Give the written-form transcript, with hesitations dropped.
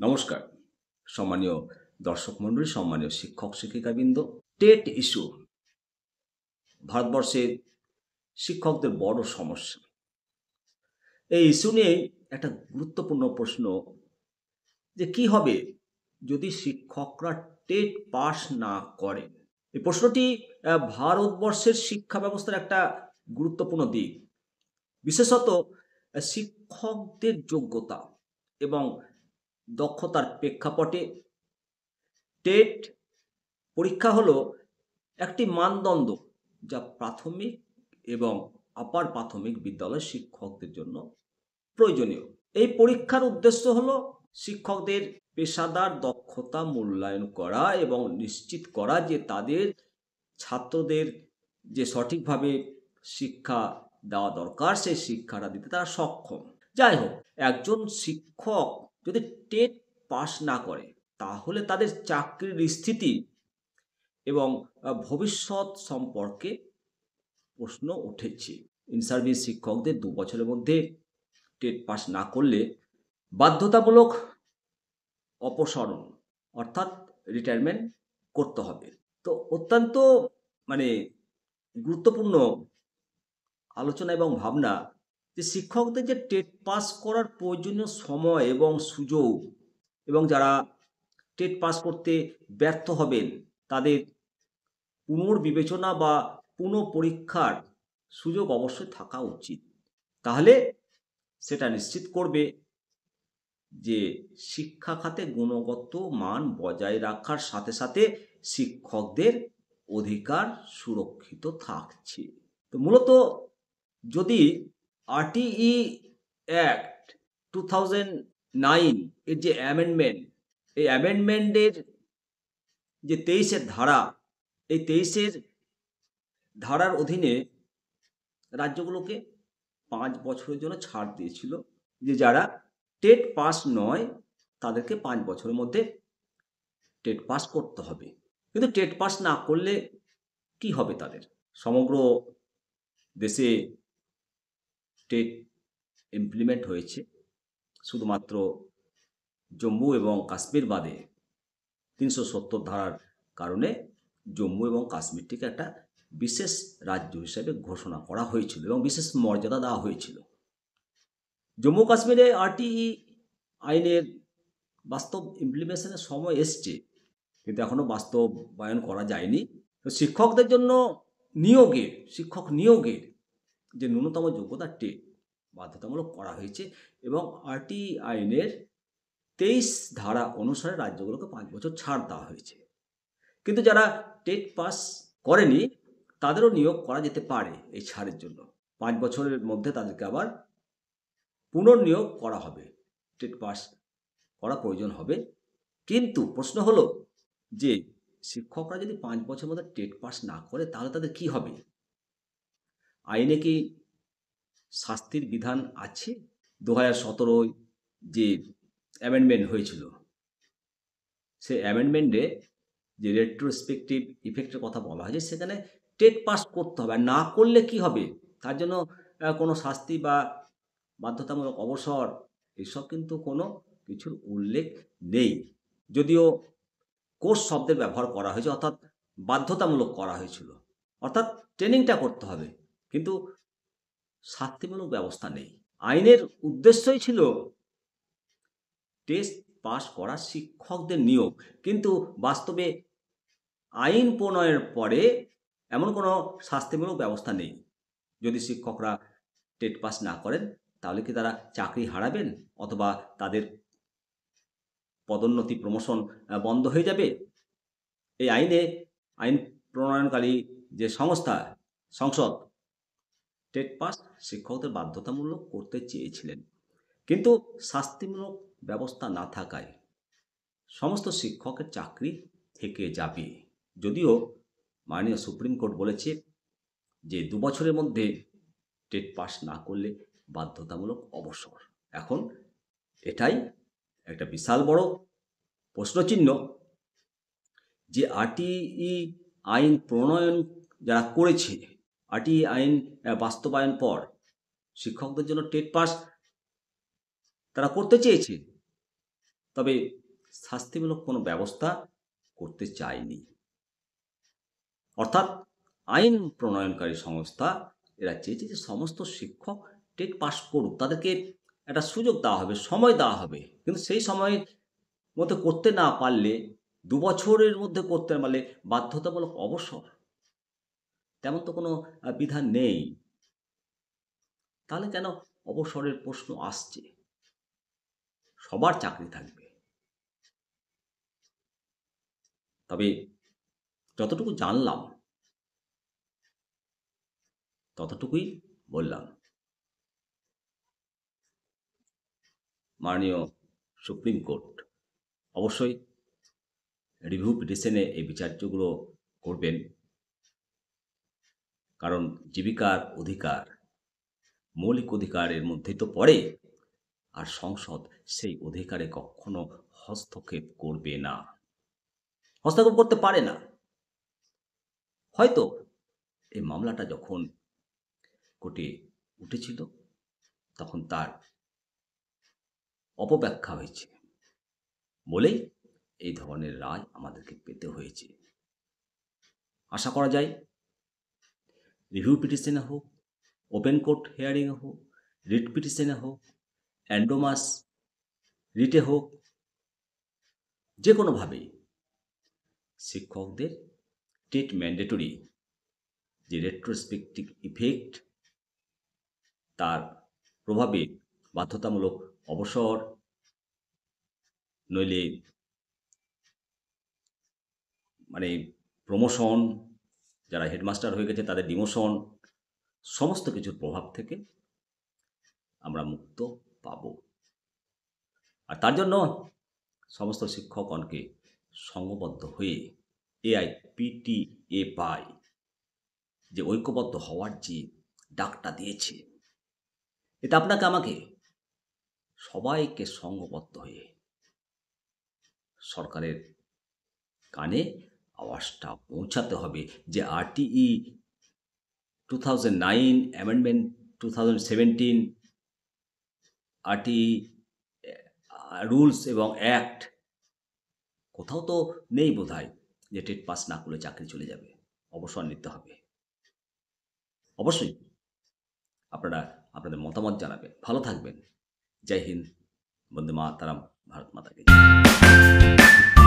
নমস্কার সম্মানীয় দর্শক মণ্ডলী, সম্মানীয় শিক্ষক শিক্ষিকাবৃন্দ। টেট ইস্যু ভারতবর্ষের শিক্ষকদের বড় সমস্যা। এই ইস্যু নিয়ে একটা গুরুত্বপূর্ণ প্রশ্ন যে কি হবে যদি শিক্ষকরা টেট পাস না করে। এই প্রশ্নটি ভারতবর্ষের শিক্ষা ব্যবস্থার একটা গুরুত্বপূর্ণ দিক, বিশেষত শিক্ষকদের যোগ্যতা এবং দক্ষতার প্রেক্ষাপটে টেট পরীক্ষা হলো একটি মানদণ্ড যা প্রাথমিক এবং আপার প্রাথমিক বিদ্যালয়ের শিক্ষকদের জন্য প্রয়োজনীয়। এই পরীক্ষার উদ্দেশ্য হলো শিক্ষকদের পেশাদার দক্ষতা মূল্যায়ন করা এবং নিশ্চিত করা যে তাদের ছাত্রদের যে সঠিকভাবে শিক্ষা দেওয়া দরকার সেই শিক্ষাটা দিতে তারা সক্ষম। যাই হোক, একজন শিক্ষক যদি টেট পাস না করে তাহলে তাদের চাকরির স্থিতি এবং ভবিষ্যৎ সম্পর্কে প্রশ্ন উঠেছে। ইন সার্ভিস শিক্ষকদের 2 বছরের মধ্যে টেট পাস না করলে বাধ্যতামূলক অপসারণ অর্থাৎ রিটায়ারমেন্ট করতে হবে। তো অত্যন্ত গুরুত্বপূর্ণ আলোচনা এবং ভাবনা যে শিক্ষকদের যে টেট পাস করার প্রয়োজনীয় সময় এবং সুযোগ, এবং যারা টেট পাস করতে ব্যর্থ হবেন তাদের পুনর্বিবেচনা বা পুনঃপরীক্ষার সুযোগ অবশ্যই থাকা উচিত। তাহলে সেটা নিশ্চিত করবে যে শিক্ষা খাতে গুণগত মান বজায় রাখার সাথে সাথে শিক্ষকদের অধিকার সুরক্ষিত থাকছে। তো মূলত যদি আরটিই অ্যাক্ট 2009 এর যে অ্যামেন্ডমেন্ট, এই অ্যামেন্ডমেন্টের যে 23-এর ধারা, এই 23-এর ধারার অধীনে রাজ্যগুলোকে 5 বছরের জন্য ছাড় দিয়েছিল যে যারা টেট পাস নয় তাদেরকে 5 বছরের মধ্যে টেট পাস করতে হবে। কিন্তু টেট পাস না করলে কি হবে তাদের? সমগ্র দেশে টেট ইমপ্লিমেন্ট হয়েছে, শুধুমাত্র জম্মু এবং কাশ্মীর বাদে 370 ধারার কারণে জম্মু এবং কাশ্মীরটিকে একটা বিশেষ রাজ্য হিসেবে ঘোষণা করা হয়েছিল এবং বিশেষ মর্যাদা দেওয়া হয়েছিল। জম্মু কাশ্মীরে আরটিই আইনের বাস্তব ইমপ্লিমেশনের সময় এসছে, কিন্তু এখনও বাস্তবায়ন করা যায়নি। তো শিক্ষকদের জন্য শিক্ষক নিয়োগের যে ন্যূনতম যোগ্যতা টেট বাধ্যতামূলক করা হয়েছে এবং আরটিই আইনের 23 ধারা অনুসারে রাজ্যগুলোকে 5 বছর ছাড় দেওয়া হয়েছে। কিন্তু যারা টেট পাস করেনি তাদেরও নিয়োগ করা যেতে পারে এই ছাড়ের জন্য। 5 বছরের মধ্যে তাদেরকে আবার পুনর্নিয়োগ করা হবে, টেট পাস করা প্রয়োজন হবে। কিন্তু প্রশ্ন হলো যে শিক্ষকরা যদি 5 বছরের মধ্যে টেট পাস না করে তাহলে তাদের কি হবে? আইনে কি শাস্তির বিধান আছে? 2017 যে অ্যামেন্ডমেন্ট হয়েছিল, সেই অ্যামেন্ডমেন্টে যে রেট্রোস্পেক্টিভ ইফেক্টের কথা বলা হয়েছে সেখানে টেট পাস করতে হবে, আর না করলে কি হবে তার জন্য কোনো শাস্তি বা বাধ্যতামূলক অবসর এসব কিন্তু কোনো কিছুর উল্লেখ নেই। যদিও কোর্স শব্দের ব্যবহার করা হয়েছে, অর্থাৎ বাধ্যতামূলক করা হয়েছিল, অর্থাৎ ট্রেনিংটা করতে হবে, কিন্তু শাস্তিমূলক ব্যবস্থা নেই। আইনের উদ্দেশ্যই ছিল টেস্ট পাস করা শিক্ষকদের নিয়োগ, কিন্তু বাস্তবে আইন প্রণয়নের পরে এমন কোনো শাস্তিমূলক ব্যবস্থা নেই। যদি শিক্ষকরা টেট পাস না করেন তাহলে কি তারা চাকরি হারাবেন অথবা তাদের পদোন্নতি প্রমোশন বন্ধ হয়ে যাবে? এই আইন প্রণয়নকারী যে সংসদ টেট পাস শিক্ষকদের বাধ্যতামূলক করতে চেয়েছিলেন, কিন্তু শাস্তিমূলক ব্যবস্থা না থাকায় সমস্ত শিক্ষকের চাকরি থেকে যাবে। যদিও মাননীয় সুপ্রিম কোর্ট বলেছে যে 2 বছরের মধ্যে টেট পাস না করলে বাধ্যতামূলক অবসর। এখন এটাই একটা বিশাল বড় প্রশ্নচিহ্ন যে আরটিই আইন প্রণয়ন যারা করেছে, আরটিই আইন বাস্তবায়ন পর শিক্ষকদের জন্য টেট পাস তারা করতে চেয়েছে, তবে শাস্তিমূলক কোনো ব্যবস্থা করতে চায়নি। অর্থাৎ আইন প্রণয়নকারী সংস্থা এরা চেয়েছে যে সমস্ত শিক্ষক টেট পাস করুক, তাদেরকে একটা সুযোগ দেওয়া হবে, সময় দেওয়া হবে। কিন্তু সেই সময়ের মধ্যে করতে না পারলে, ২ বছরের মধ্যে করতে না পারলে বাধ্যতামূলক অবসর। তেমন তো কোনো বিধান নেই। তাহলে কেন অবসরের প্রশ্ন আসছে? সবার চাকরি থাকবে। তবে যতটুকু জানলাম ততটুকুই বললাম। মাননীয় সুপ্রিম কোর্ট অবশ্যই রিভিউ পিটিশনে এই বিচার্যগুলো করবেন, কারণ জীবিকার অধিকার মৌলিক অধিকারের মধ্যেই তো পড়ে, আর সংসদ সেই অধিকারে কখনো হস্তক্ষেপ করবে না, হস্তক্ষেপ করতে পারে না। হয়তো এই মামলাটা যখন কোর্টে উঠেছিল তখন তার অপব্যাখ্যা হয়েছে বলেই এই ধরনের রায় আমাদেরকে পেতে হয়েছে। আশা করা যায় রিভিউ পিটিশনে হোক, ওপেন কোর্ট হিয়ারিংয়ে হোক, রিট পিটিশনে হোক, অ্যান্ডোমাস রিটে হোক, যে কোনোভাবেই শিক্ষকদের টেট ম্যান্ডেটরি যে রেট্রোস্পেক্টিভ ইফেক্ট, তার প্রভাবে বাধ্যতামূলক অবসর, নইলে মানে প্রমোশন, যারা হেডমাস্টার হয়ে গেছে তাদের ডিমোশন, সমস্ত কিছুর প্রভাব থেকে আমরা মুক্ত পাব। আর তার জন্য সমস্ত শিক্ষকগণকে সংঘবদ্ধ হয়ে এআইপিটিএ পাই যে ঐক্যবদ্ধ হওয়ার যে ডাকটা দিয়েছে, এটা আপনাকে আমাকে সবাইকে সংঘবদ্ধ হয়ে সরকারের কানে আওয়াজটা পৌঁছাতে হবে যে আরটিই 2009 অ্যামেন্ডমেন্ট 2017 আরটিই রুলস এবং অ্যাক্ট কোথাও তো নেই বোধহয় যে টেট পাস না করলে চাকরি চলে যাবে, অবসর নিতে হবে। অবশ্যই আপনারা আপনাদের মতামত জানাবেন। ভালো থাকবেন। জয় হিন্দ, বন্দে মাতরম, ভারত মাতা কি জয়।